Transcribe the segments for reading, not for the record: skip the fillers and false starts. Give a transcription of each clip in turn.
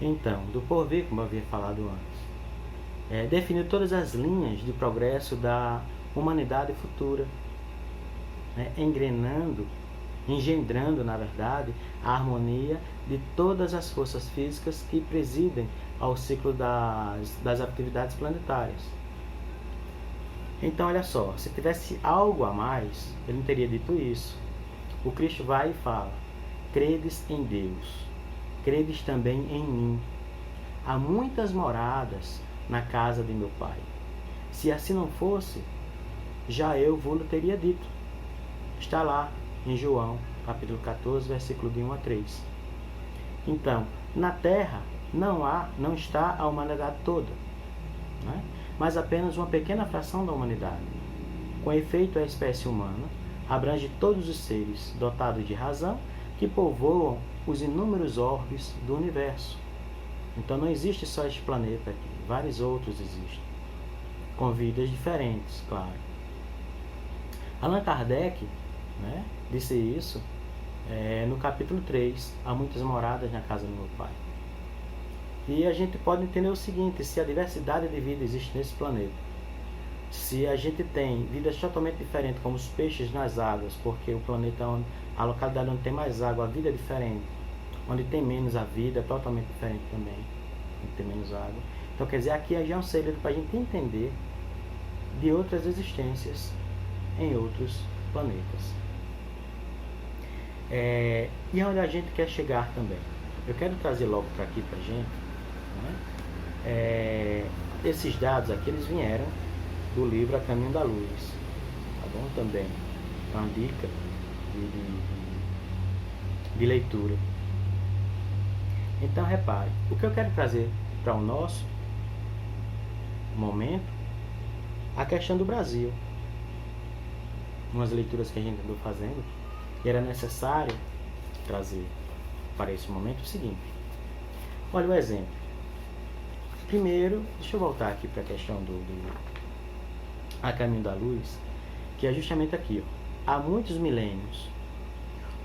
Então, do porvir, como eu havia falado antes, definiu todas as linhas de progresso da humanidade futura, né? Engendrando, na verdade, a harmonia de todas as forças físicas que presidem ao ciclo das atividades planetárias. Então, olha só, se tivesse algo a mais, ele não teria dito isso. O Cristo vai e fala: credes em Deus, credes também em mim. Há muitas moradas na casa de meu Pai. Se assim não fosse, já eu vos teria dito. Está lá em João, capítulo 14, versículo de 1 a 3. Então, na Terra não está a humanidade toda, né? Mas apenas uma pequena fração da humanidade. Com efeito, a espécie humana abrange todos os seres dotados de razão que povoam os inúmeros orbes do universo. Então não existe só este planeta aqui, vários outros existem, com vidas diferentes, claro. Allan Kardec, né, disse isso no capítulo 3, há muitas moradas na casa do meu Pai. E a gente pode entender o seguinte: se a diversidade de vida existe nesse planeta, se a gente tem vidas totalmente diferentes, como os peixes nas águas, porque o planeta, a localidade onde tem mais água, a vida é diferente, onde tem menos, a vida é totalmente diferente também, onde tem menos água. Então, quer dizer, aqui já é um segredo para a gente entender de outras existências em outros planetas. E onde a gente quer chegar também. Eu quero trazer logo para aqui para a gente, né? Esses dados aqui, eles vieram do livro A Caminho da Luz, tá bom? Também uma dica de leitura. Então, repare, o que eu quero trazer para o nosso momento, a questão do Brasil. Umas leituras que a gente andou fazendo, e era necessário trazer para esse momento o seguinte. Olha o exemplo. Primeiro, deixa eu voltar aqui para a questão do A Caminho da Luz, que é justamente aqui, ó. Há muitos milênios,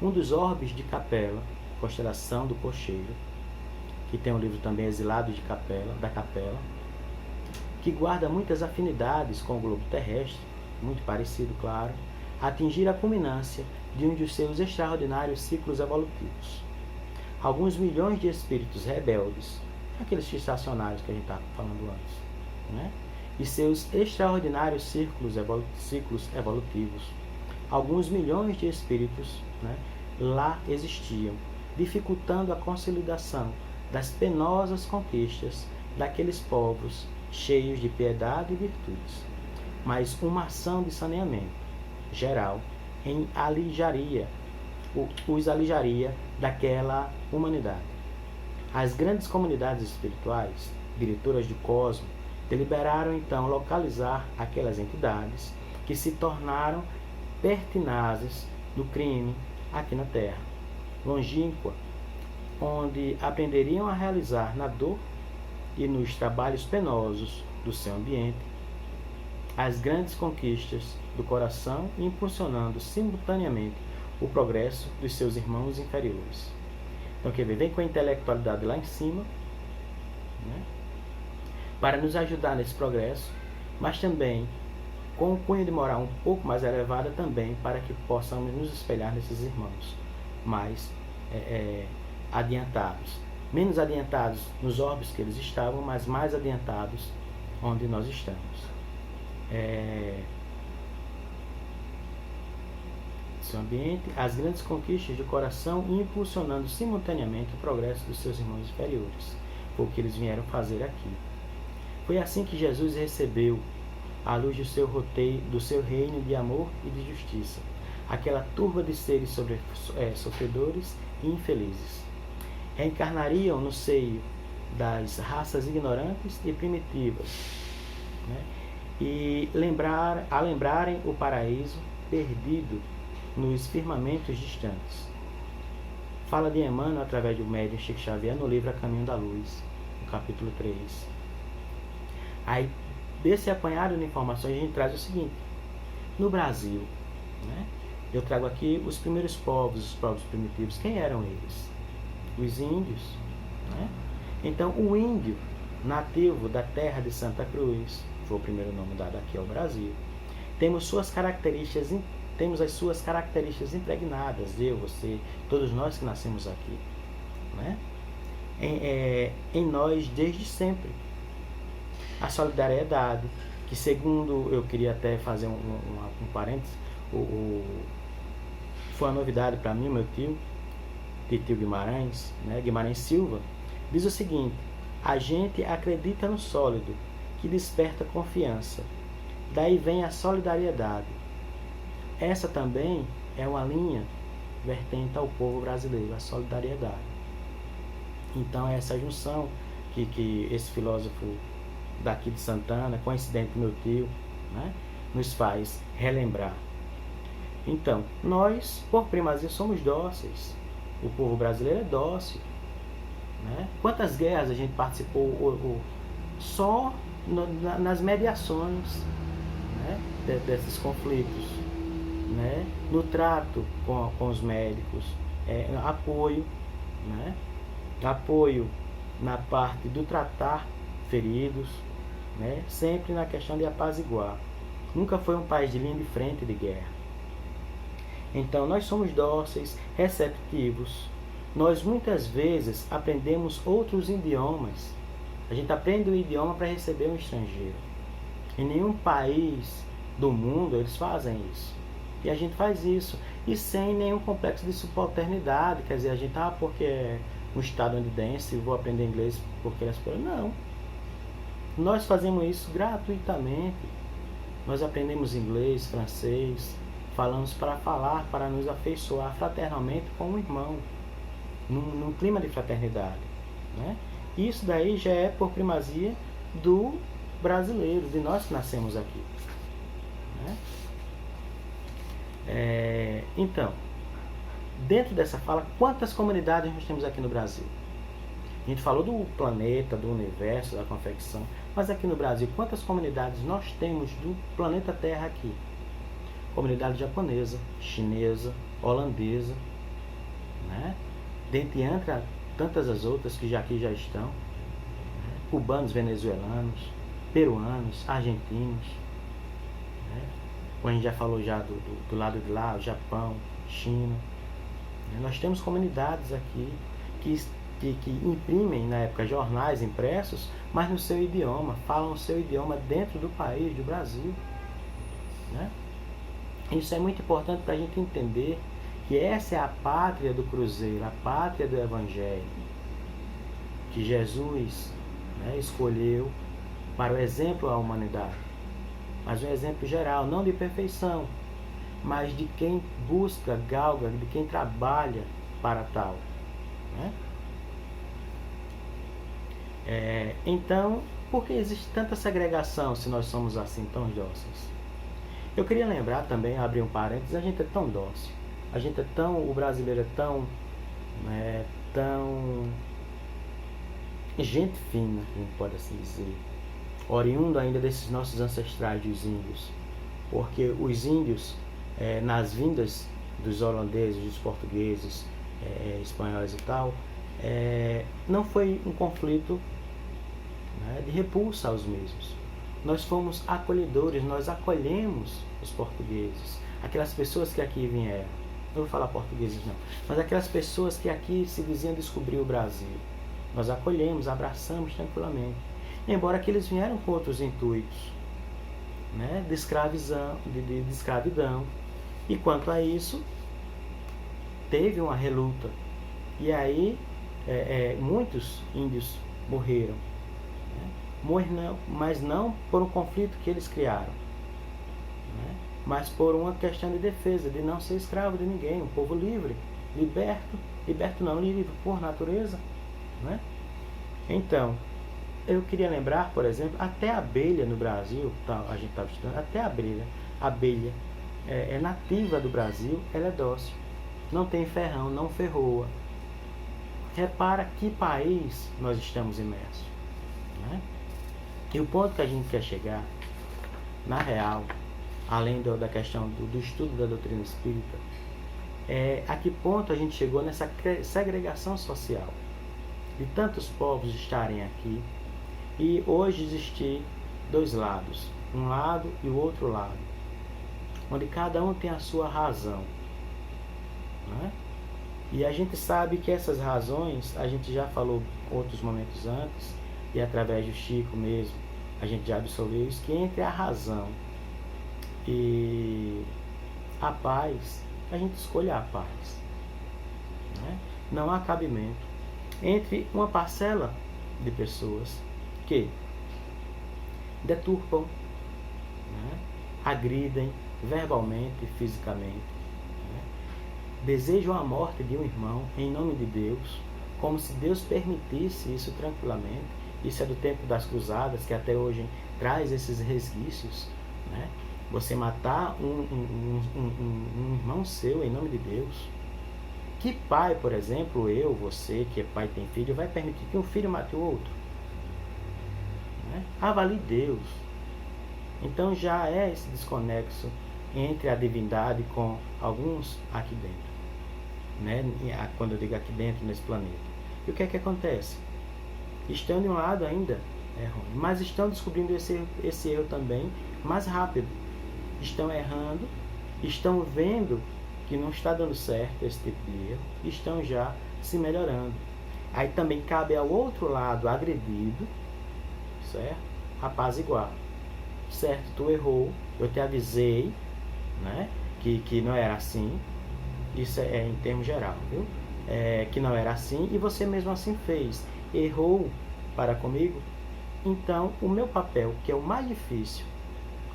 um dos orbes de Capela, constelação do Cocheiro, que tem um livro também, Exilados da Capela, que guarda muitas afinidades com o globo terrestre, muito parecido, claro, atingir a culminância de um de seus extraordinários ciclos evolutivos. Alguns milhões de espíritos rebeldes, aqueles estacionários que a gente estava falando antes, né? E seus extraordinários ciclos evolutivos. Alguns milhões de espíritos, né, lá existiam, dificultando a consolidação das penosas conquistas daqueles povos cheios de piedade e virtudes. Mas uma ação de saneamento geral os alijaria daquela humanidade. As grandes comunidades espirituais, diretoras do cosmos, deliberaram então localizar aquelas entidades que se tornaram pertinazes do crime aqui na Terra, longínqua, onde aprenderiam a realizar na dor e nos trabalhos penosos do seu ambiente as grandes conquistas do coração, impulsionando simultaneamente o progresso dos seus irmãos inferiores. Então, quer ver? Vem com a intelectualidade lá em cima, né, para nos ajudar nesse progresso, mas também com um cunho de moral um pouco mais elevada também, para que possamos nos espelhar nesses irmãos mais adiantados. Menos adiantados nos orbes que eles estavam, mas mais adiantados onde nós estamos. Seu ambiente, as grandes conquistas do coração, impulsionando simultaneamente o progresso dos seus irmãos inferiores. Foi o que eles vieram fazer aqui. Foi assim que Jesus recebeu, à luz do seu roteiro, do seu reino de amor e de justiça, aquela turba de seres sofredores e infelizes. Reencarnariam no seio das raças ignorantes e primitivas, né? E lembrarem o paraíso perdido nos firmamentos distantes. Fala de Emmanuel através do médium Chico Xavier no livro A Caminho da Luz, no capítulo 3. Aí, desse apanhado de informações, a gente traz o seguinte: no Brasil, né, eu trago aqui os primeiros povos, os povos primitivos. Quem eram eles? Os índios, né? Então, o índio nativo da terra de Santa Cruz, foi o primeiro nome dado aqui ao Brasil, temos as suas características impregnadas, eu, você, todos nós que nascemos aqui, né? Em nós desde sempre. A solidariedade, que segundo, eu queria até fazer um parênteses, foi uma novidade para mim, meu tio Guimarães, né, Guimarães Silva, diz o seguinte: a gente acredita no sólido, que desperta confiança. Daí vem a solidariedade. Essa também é uma linha vertente ao povo brasileiro, a solidariedade. Então, essa junção que esse filósofo daqui de Santana, coincidente com meu tio, né, nos faz relembrar. Então, nós, por primazia, somos dóceis. O povo brasileiro é dócil, né? Quantas guerras a gente participou só nas mediações, né, desses conflitos, né? No trato com os médicos, apoio, né? Apoio na parte do tratar feridos, né? Sempre na questão de apaziguar. Nunca foi um país de linha de frente de guerra. Então, nós somos dóceis, receptivos. Nós, muitas vezes, aprendemos outros idiomas. A gente aprende o idioma para receber um estrangeiro. Em nenhum país do mundo eles fazem isso. E a gente faz isso. E sem nenhum complexo de subalternidade. Quer dizer, a gente, porque é um estadunidense, vou aprender inglês porque elas falam. Não. Nós fazemos isso gratuitamente. Nós aprendemos inglês, francês, falamos para nos afeiçoar fraternalmente com o irmão, num clima de fraternidade, né? Isso daí já é por primazia do brasileiro, de nós que nascemos aqui, né? Então, dentro dessa fala, quantas comunidades nós temos aqui no Brasil? A gente falou do planeta, do universo, da confecção, mas aqui no Brasil, quantas comunidades nós temos do planeta Terra aqui? Comunidade japonesa, chinesa, holandesa, né? Dentre tantas as outras que aqui já estão, né? Cubanos, venezuelanos, peruanos, argentinos, né? A gente já falou já do lado de lá, Japão, China, né? Nós temos comunidades aqui que imprimem na época jornais impressos, mas no seu idioma, falam o seu idioma dentro do país, do Brasil, né? Isso é muito importante para a gente entender que essa é a pátria do cruzeiro, a pátria do Evangelho, que Jesus, né, escolheu para o exemplo à humanidade. Mas um exemplo geral, não de perfeição, mas de quem busca, galga, de quem trabalha para tal, né? Então, por que existe tanta segregação se nós somos assim tão dóceis? Eu queria lembrar também, abrir um parênteses, a gente é tão dócil, o brasileiro é tão gente fina, como pode assim dizer, oriundo ainda desses nossos ancestrais dos índios, porque os índios, nas vindas dos holandeses, dos portugueses, espanhóis e tal, não foi um conflito, né, de repulsa aos mesmos. Nós fomos acolhedores, nós acolhemos os portugueses, aquelas pessoas que aqui vieram. Não vou falar portugueses não, mas aquelas pessoas que aqui se diziam descobrir o Brasil. Nós acolhemos, abraçamos tranquilamente. Embora que eles vieram com outros intuitos, né, de escravidão. E quanto a isso, teve uma reluta. E aí, muitos índios morreram. Mas não por um conflito que eles criaram, né? Mas por uma questão de defesa, de não ser escravo de ninguém, um povo livre, liberto não, livre por natureza, né? Então, eu queria lembrar, por exemplo, até a abelha no Brasil, a gente estava estudando, até a abelha é nativa do Brasil, ela é dócil, não tem ferrão, não ferroa. Repara que país nós estamos imersos, né? E o ponto que a gente quer chegar, na real, além da questão do estudo da doutrina espírita, a que ponto a gente chegou nessa segregação social. de tantos povos estarem aqui e hoje existir dois lados, um lado e o outro lado, onde cada um tem a sua razão, né? E a gente sabe que essas razões, a gente já falou outros momentos antes, e através do Chico mesmo, a gente já absolveu isso, que entre a razão e a paz, a gente escolhe a paz, né? Não há cabimento entre uma parcela de pessoas que deturpam, né? Agridem verbalmente e fisicamente, né? Desejam a morte de um irmão em nome de Deus, como se Deus permitisse isso tranquilamente. Isso é do tempo das cruzadas, que até hoje traz esses resquícios, né? Você matar um irmão seu em nome de Deus. Que pai, por exemplo, eu, você, que é pai e tem filho, vai permitir que um filho mate o outro? Né? Avalie Deus. Então já é esse desconexo entre a divindade com alguns aqui dentro, né? Quando eu digo aqui dentro, nesse planeta. E o que é que acontece? Estão de um lado ainda erram, mas estão descobrindo esse erro também mais rápido. Estão errando, estão vendo que não está dando certo esse tipo de erro, estão já se melhorando. Aí também cabe ao outro lado agredido, certo? Apaziguar. Certo, tu errou, eu te avisei, né? Que não era assim. Isso é em termos geral, viu? Que não era assim e você mesmo assim fez. Errou para comigo? Então, o meu papel, que é o mais difícil,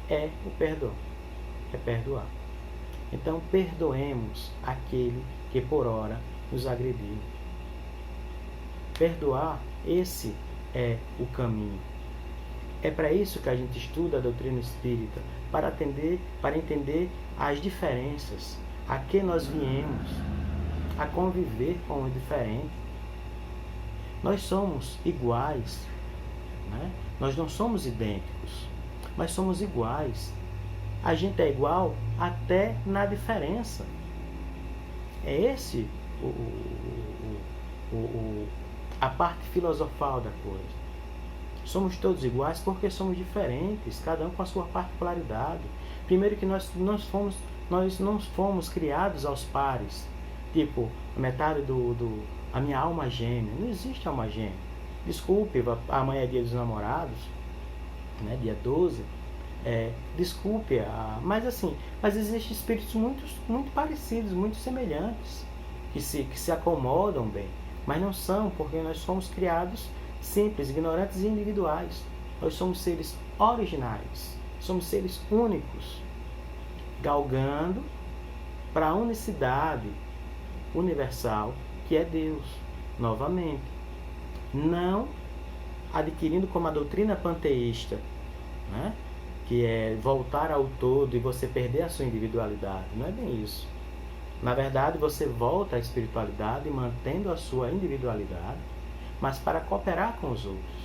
é o perdão. É perdoar. Então, perdoemos aquele que por ora nos agrediu. Perdoar, esse é o caminho. É para isso que a gente estuda a doutrina espírita, para entender as diferenças, a que nós viemos, a conviver com o diferente. Nós somos iguais, né? Nós não somos idênticos, mas somos iguais. A gente é igual até na diferença. É esse a parte filosofal da coisa. Somos todos iguais porque somos diferentes, cada um com a sua particularidade. Primeiro que nós não fomos criados aos pares. Tipo, metade a minha alma gêmea. Não existe alma gêmea. Desculpe, amanhã é dia dos namorados, né, dia 12. Desculpe, mas existem espíritos muito parecidos, muito semelhantes, que se acomodam bem, mas não são, porque nós somos criados simples, ignorantes e individuais. Nós somos seres originais, somos seres únicos, galgando para a unicidade universal que é Deus, novamente, não adquirindo como a doutrina panteísta, né? Que é voltar ao todo e você perder a sua individualidade. Não é bem isso. Na verdade, você volta à espiritualidade mantendo a sua individualidade, mas para cooperar com os outros.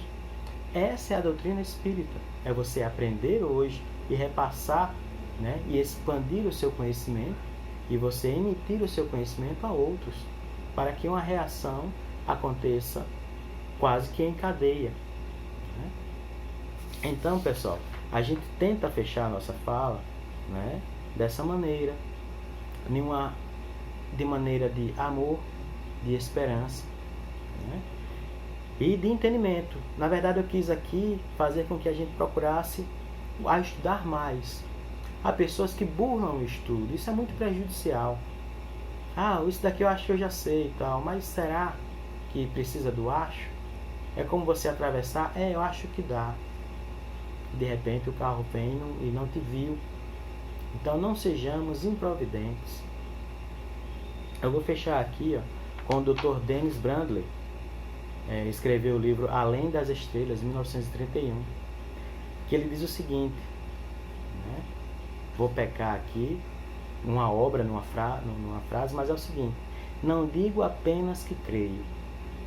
Essa é a doutrina espírita. É você aprender hoje e repassar, né, e expandir o seu conhecimento e você emitir o seu conhecimento a outros, para que uma reação aconteça quase que em cadeia, né? Então, pessoal, a gente tenta fechar a nossa fala, né, dessa maneira, de maneira de amor, de esperança, né, e de entendimento. Na verdade, eu quis aqui fazer com que a gente procurasse a estudar mais. Há pessoas que burlam o estudo, isso é muito prejudicial. Isso daqui eu acho que eu já sei e tal, mas será que precisa do acho? É como você atravessar, eu acho que dá. De repente o carro vem e não te viu. Então não sejamos improvidentes. Eu vou fechar aqui com o Dr. Dennis Brandley. Escreveu o livro Além das Estrelas, em 1931. Que ele diz o seguinte, né? Vou pecar aqui numa obra, numa frase, mas é o seguinte: não digo apenas que creio,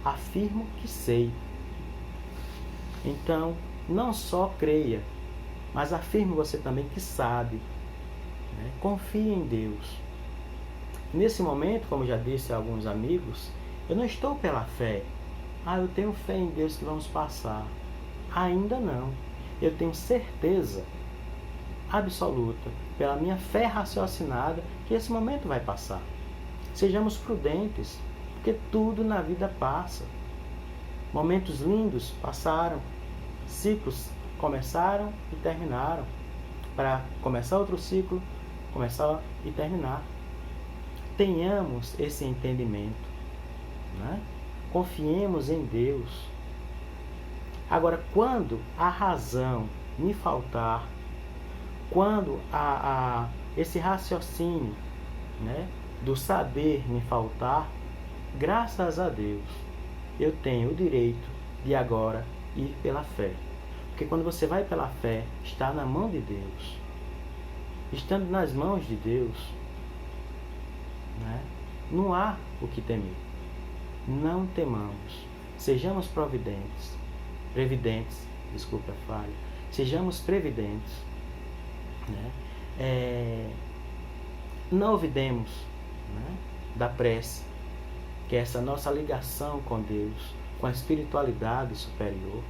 afirmo que sei. Então, não só creia, mas afirme você também que sabe, né? Confie em Deus. Nesse momento, como já disse a alguns amigos, eu não estou pela fé, eu tenho fé em Deus que vamos passar. Ainda não. Eu tenho certeza absoluta, pela minha fé raciocinada, que esse momento vai passar. Sejamos prudentes, porque tudo na vida passa. Momentos lindos passaram, ciclos começaram e terminaram, para começar outro ciclo, começar e terminar. Tenhamos esse entendimento, né? Confiemos em Deus. Agora, quando a razão me faltar, quando esse raciocínio, né, do saber me faltar, graças a Deus, eu tenho o direito de agora ir pela fé. Porque quando você vai pela fé, está na mão de Deus. Estando nas mãos de Deus, né, não há o que temer. Não temamos. Sejamos previdentes, desculpa a falha. Sejamos previdentes, né? Não olvidemos, né, da prece, que é essa nossa ligação com Deus, com a espiritualidade superior,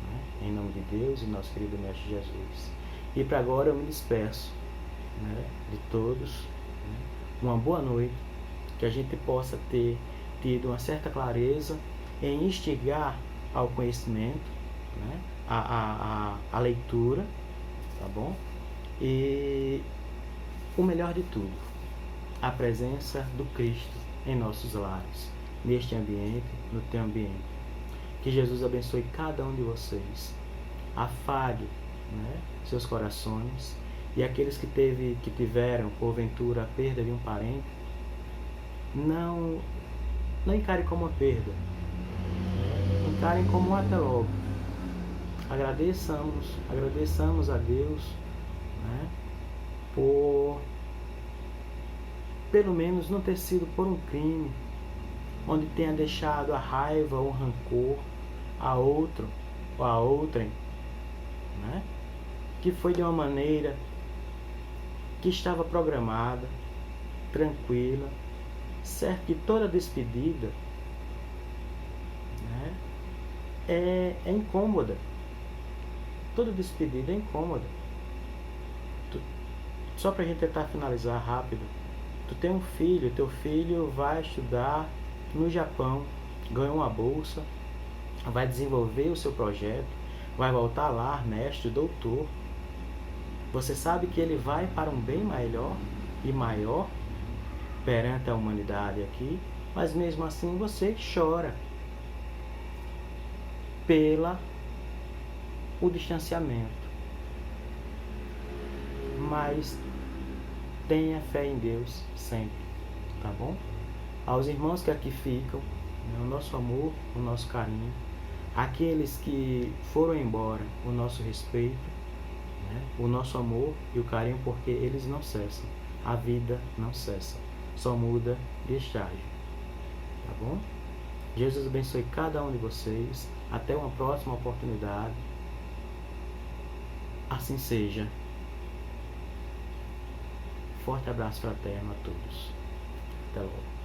né? Em nome de Deus e nosso querido Mestre Jesus. E para agora eu me despeço, né, de todos, né? Uma boa noite, que a gente possa ter tido uma certa clareza em instigar ao conhecimento, né? a leitura, tá bom? E o melhor de tudo, a presença do Cristo em nossos lares, neste ambiente, no teu ambiente. Que Jesus abençoe cada um de vocês, afague, né, seus corações, e aqueles que tiveram, porventura, a perda de um parente, não encare como uma perda, encarem como um até logo. Agradeçamos a Deus, né, por pelo menos não ter sido por um crime, onde tenha deixado a raiva ou o rancor a outro ou a outrem, né, que foi de uma maneira que estava programada, tranquila, certo que toda despedida, né, é incômoda. Toda despedida é incômoda. Só para a gente tentar finalizar rápido, tu tem um filho, teu filho vai estudar no Japão, ganhou uma bolsa, vai desenvolver o seu projeto, vai voltar lá, mestre, doutor. Você sabe que ele vai para um bem melhor e maior perante a humanidade aqui, mas mesmo assim você chora o distanciamento. Mas tenha fé em Deus sempre, tá bom? Aos irmãos que aqui ficam, né, o nosso amor, o nosso carinho. Aqueles que foram embora, o nosso respeito, né, o nosso amor e o carinho, porque eles não cessam. A vida não cessa, só muda de estágio, tá bom? Jesus abençoe cada um de vocês. Até uma próxima oportunidade. Assim seja. Forte abraço fraterno a todos. Até logo.